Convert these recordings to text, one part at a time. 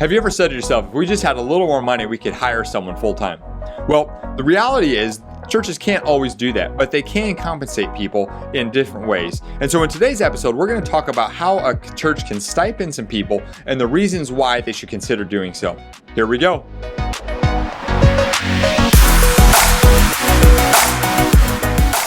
Have you ever said to yourself, if we just had a little more money, we could hire someone full-time? Well, the reality is churches can't always do that, but they can compensate people in different ways. And so in today's episode, we're going to talk about how a church can stipend some people and the reasons why they should consider doing so. Here we go.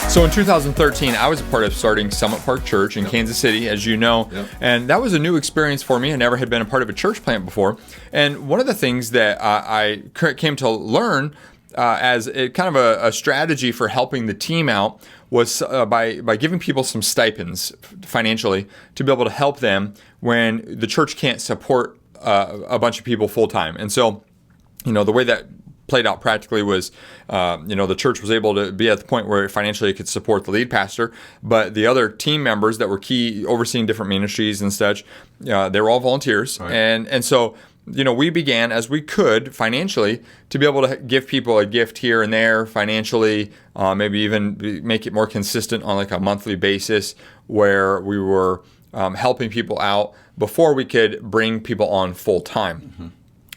So in 2013, I was a part of starting Summit Park Church in Kansas City, as you know, and that was a new experience for me. I never had been a part of a church plant before. And one of the things that I came to learn as kind of a strategy for helping the team out was by giving people some stipends financially to be able to help them when the church can't support a bunch of people full time. And so, the way that played out practically was, the church was able to be at the point where financially it could support the lead pastor, but the other team members that were key, overseeing different ministries and such, they were all volunteers. Right. And so, we began as we could financially to be able to give people a gift here and there financially, maybe even make it more consistent on like a monthly basis where we were helping people out before we could bring people on full time. Mm-hmm.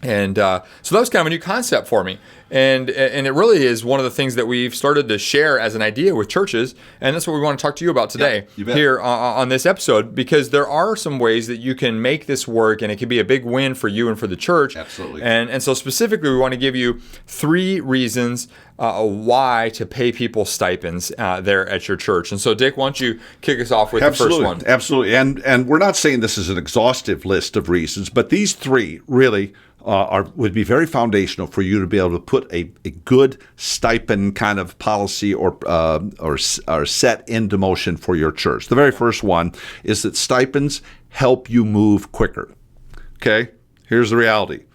And so that was kind of a new concept for me. And it really is one of the things that we've started to share as an idea with churches. And that's what we want to talk to you about today here on this episode, because there are some ways that you can make this work and it can be a big win for you and for the church. Absolutely. And so specifically, we want to give you 3 reasons why to pay people stipends there at your church. And so, Dick, why don't you kick us off with the first one? Absolutely. And we're not saying this is an exhaustive list of reasons, but these 3 really would be very foundational for you to be able to put a good stipend kind of policy or set into motion for your church. The very first one is that stipends help you move quicker. Okay? Here's the reality.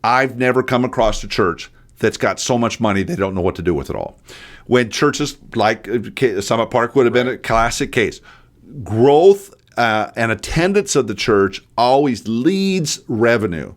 I've never come across a church that's got so much money they don't know what to do with it all. When churches like Summit Park would have been a classic case, growth and attendance of the church always leads revenue.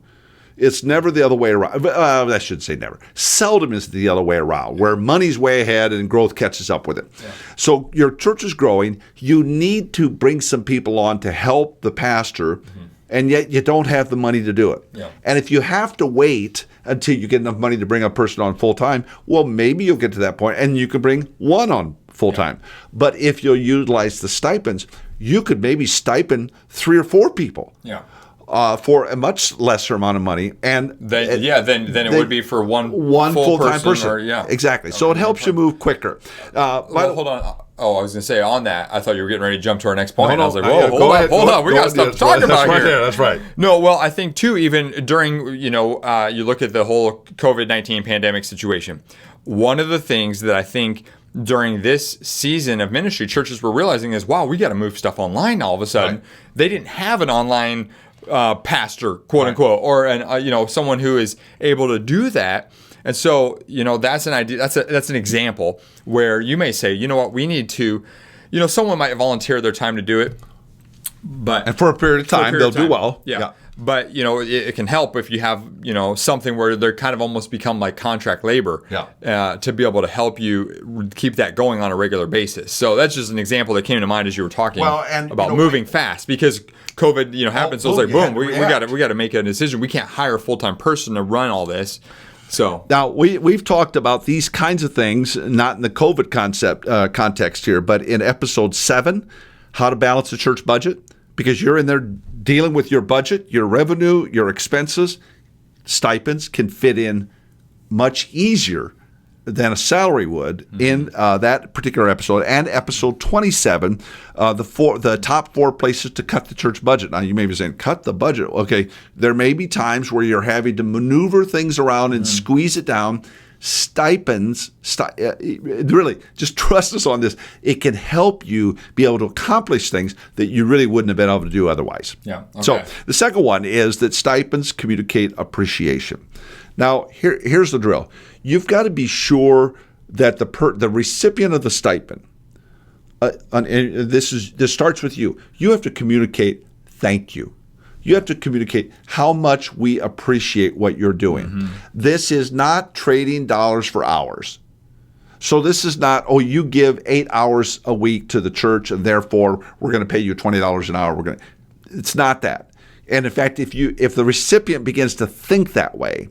It's never the other way around. I should say never. Seldom is the other way around, where money's way ahead and growth catches up with it. Yeah. So your church is growing. You need to bring some people on to help the pastor, and yet you don't have the money to do it. Yeah. And if you have to wait until you get enough money to bring a person on full time, well, maybe you'll get to that point and you can bring one on full time. Yeah. But if you'll utilize the stipends, you could maybe stipend 3 or 4 people. Yeah. For a much lesser amount of money, and than it would be for one full-time person. Exactly. Okay, so it helps you move quicker. Hold on. Oh, I was going to say on that, I thought you were getting ready to jump to our next point. No, I was like, whoa, hold on. We got stuff to talk about here. That's right. No, well, I think too, even during, you look at the whole COVID-19 pandemic situation, one of the things that I think during this season of ministry, churches were realizing is, wow, we got to move stuff online all of a sudden. Right. They didn't have an online pastor, quote unquote, or someone who is able to do that. And so, that's an idea. That's an example where you may say, you know what, we need to, someone might volunteer their time to do it, and for a period of time, they'll do well. Yeah. But, it can help if you have, something where they're kind of almost become like contract labor to be able to help you keep that going on a regular basis. So that's just an example that came to mind as you were talking about moving fast, because COVID, happened. So it's like, boom, we got to make a decision. We can't hire a full-time person to run all this. So now we've talked about these kinds of things, not in the COVID context here, but in episode 7, how to balance the church budget, because you're in there dealing with your budget, your revenue, your expenses. Stipends can fit in much easier than a salary would in that particular episode. And episode 27, the top 4 places to cut the church budget. Now, you may be saying, cut the budget. Okay, there may be times where you're having to maneuver things around and squeeze it down. Stipends, really, just trust us on this. It can help you be able to accomplish things that you really wouldn't have been able to do otherwise. Yeah. Okay. So the second one is that stipends communicate appreciation. Now, here's the drill. You've got to be sure that the recipient of the stipend, and this starts with you. You have to communicate thank you. You have to communicate how much we appreciate what you're doing. Mm-hmm. This is not trading dollars for hours. So this is not, you give 8 hours a week to the church and therefore we're going to pay you $20 an hour. It's not that. And in fact, if the recipient begins to think that way,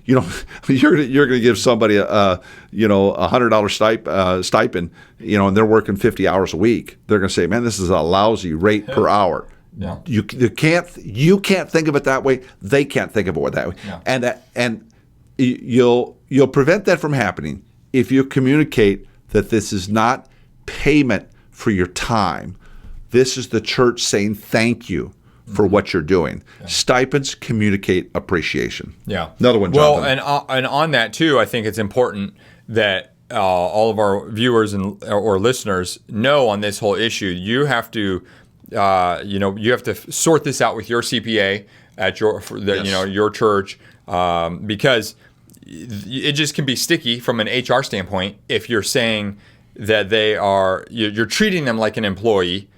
you're going to give somebody a $100 stipend, and they're working 50 hours a week. They're going to say, "Man, this is a lousy rate per hour." Yeah. You can't think of it that way. They can't think of it that way. Yeah. And you'll prevent that from happening if you communicate that this is not payment for your time. This is the church saying thank you for what you're doing. Yeah. Stipends communicate appreciation. Yeah. Another one, Jonathan. Well, and on that too, I think it's important that all of our viewers or listeners know on this whole issue. You have to, you have to sort this out with your CPA at your church, because it just can be sticky from an HR standpoint if you're saying that you're treating them like an employee,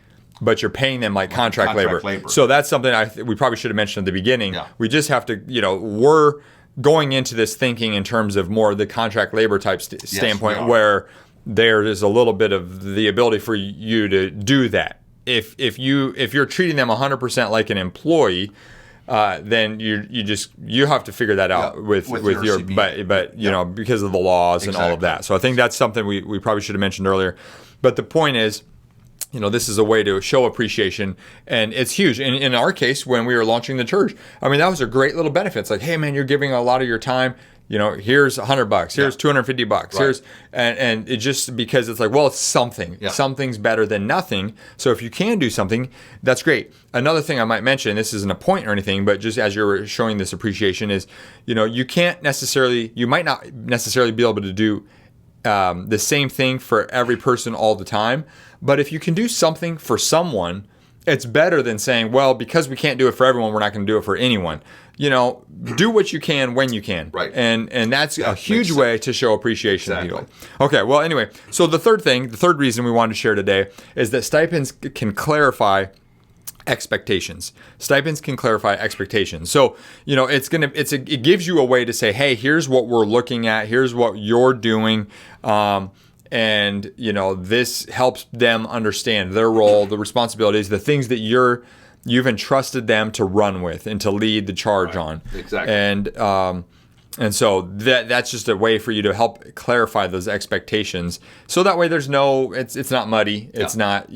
but you're paying them like contract labor. So that's something we probably should have mentioned at the beginning. Yeah. We just have to, we're going into this thinking in terms of more the contract labor type standpoint, where there is a little bit of the ability for you to do that. If you're treating them 100% like an employee, then you have to figure that out with your but because of the laws and all of that. So I think that's something we probably should have mentioned earlier. But the point is, this is a way to show appreciation, and it's huge. In our case, when we were launching the church, I mean, that was a great little benefit. It's like, hey man, you're giving a lot of your time. Here's $100, here's $250, right. Here's and it just because it's like, well, it's something. Yeah. Something's better than nothing. So if you can do something, that's great. Another thing I might mention, this isn't a point or anything, but just as you're showing this appreciation is, you might not necessarily be able to do the same thing for every person all the time. But if you can do something for someone, it's better than saying, well, because we can't do it for everyone, we're not going to do it for anyone. Do what you can when you can. Right. And that's a huge way to show appreciation to people. Okay, well, anyway, so the third reason we wanted to share today is that stipends can clarify expectations. Stipends can clarify expectations. So, it gives you a way to say, hey, here's what we're looking at, here's what you're doing. And this helps them understand their role, the responsibilities, the things that you've entrusted them to run with and to lead the charge on. Exactly. And so that's just a way for you to help clarify those expectations. So that way there's it's not muddy, it's not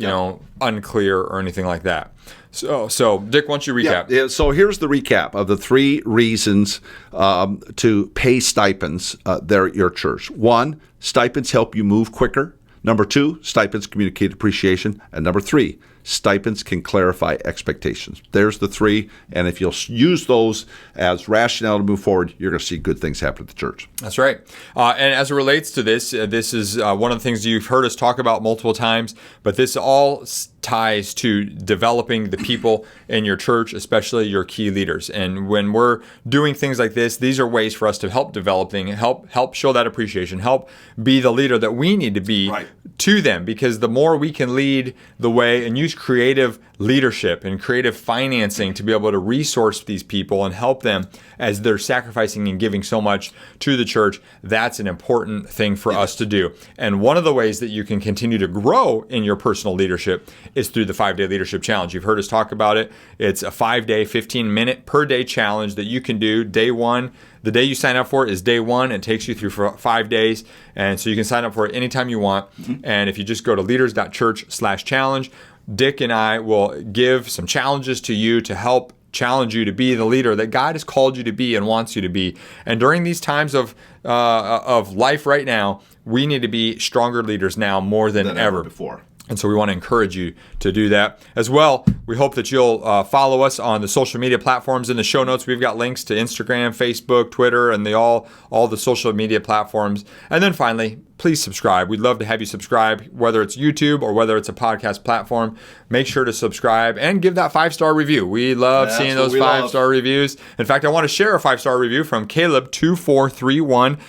unclear or anything like that. So Dick, why don't you recap? Yeah. So here's the recap of the 3 reasons to pay stipends there at your church. 1, stipends help you move quicker. Number 2, stipends communicate appreciation. And number 3, stipends can clarify expectations. There's the 3, and if you'll use those as rationale to move forward, you're going to see good things happen at the church. That's right. And as it relates to this, this is one of the things you've heard us talk about multiple times, but this all ties to developing the people in your church, especially your key leaders. And when we're doing things like this, these are ways for us to help developing, help show that appreciation, help be the leader that we need to be to them. Because the more we can lead the way and use creative leadership and creative financing to be able to resource these people and help them as they're sacrificing and giving so much to the church, that's an important thing for us to do. And one of the ways that you can continue to grow in your personal leadership is through the 5-Day Leadership Challenge. You've heard us talk about it. It's a 5-day, 15-minute per day challenge that you can do. Day 1, the day you sign up for it is day 1. It takes you through for 5 days. And so you can sign up for it anytime you want. Mm-hmm. And if you just go to Leaders.Church/challenge, Dick and I will give some challenges to you to help challenge you to be the leader that God has called you to be and wants you to be. And during these times of life right now, we need to be stronger leaders now more than ever before. And so we want to encourage you to do that as well. We hope that you'll follow us on the social media platforms. In the show notes, we've got links to Instagram, Facebook, Twitter, and all the social media platforms. And then finally, please subscribe. We'd love to have you subscribe, whether it's YouTube or whether it's a podcast platform. Make sure to subscribe and give that 5-star review. We love seeing those 5-star reviews. In fact, I want to share a 5-star review from Caleb2431.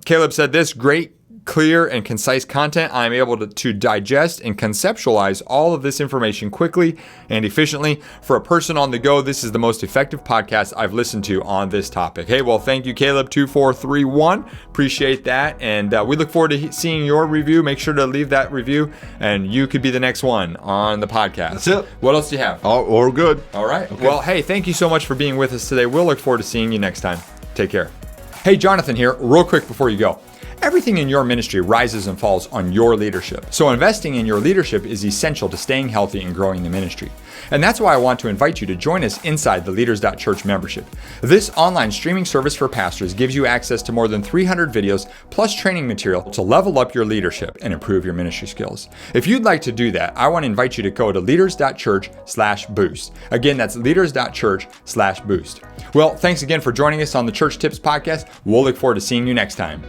Caleb said this: great clear and concise content. I'm able to digest and conceptualize all of this information quickly and efficiently. For a person on the go, this is the most effective podcast I've listened to on this topic. Hey, well, thank you, Caleb2431. Appreciate that. And we look forward to seeing your review. Make sure to leave that review, and you could be the next one on the podcast. That's it. What else do you have? Or good. All right. Okay. Well, hey, thank you so much for being with us today. We'll look forward to seeing you next time. Take care. Hey, Jonathan here, real quick before you go. Everything in your ministry rises and falls on your leadership. So investing in your leadership is essential to staying healthy and growing the ministry. And that's why I want to invite you to join us inside the Leaders.Church membership. This online streaming service for pastors gives you access to more than 300 videos plus training material to level up your leadership and improve your ministry skills. If you'd like to do that, I want to invite you to go to Leaders.Church/boost. Again, that's Leaders.Church/boost. Well, thanks again for joining us on the Church Tips Podcast. We'll look forward to seeing you next time.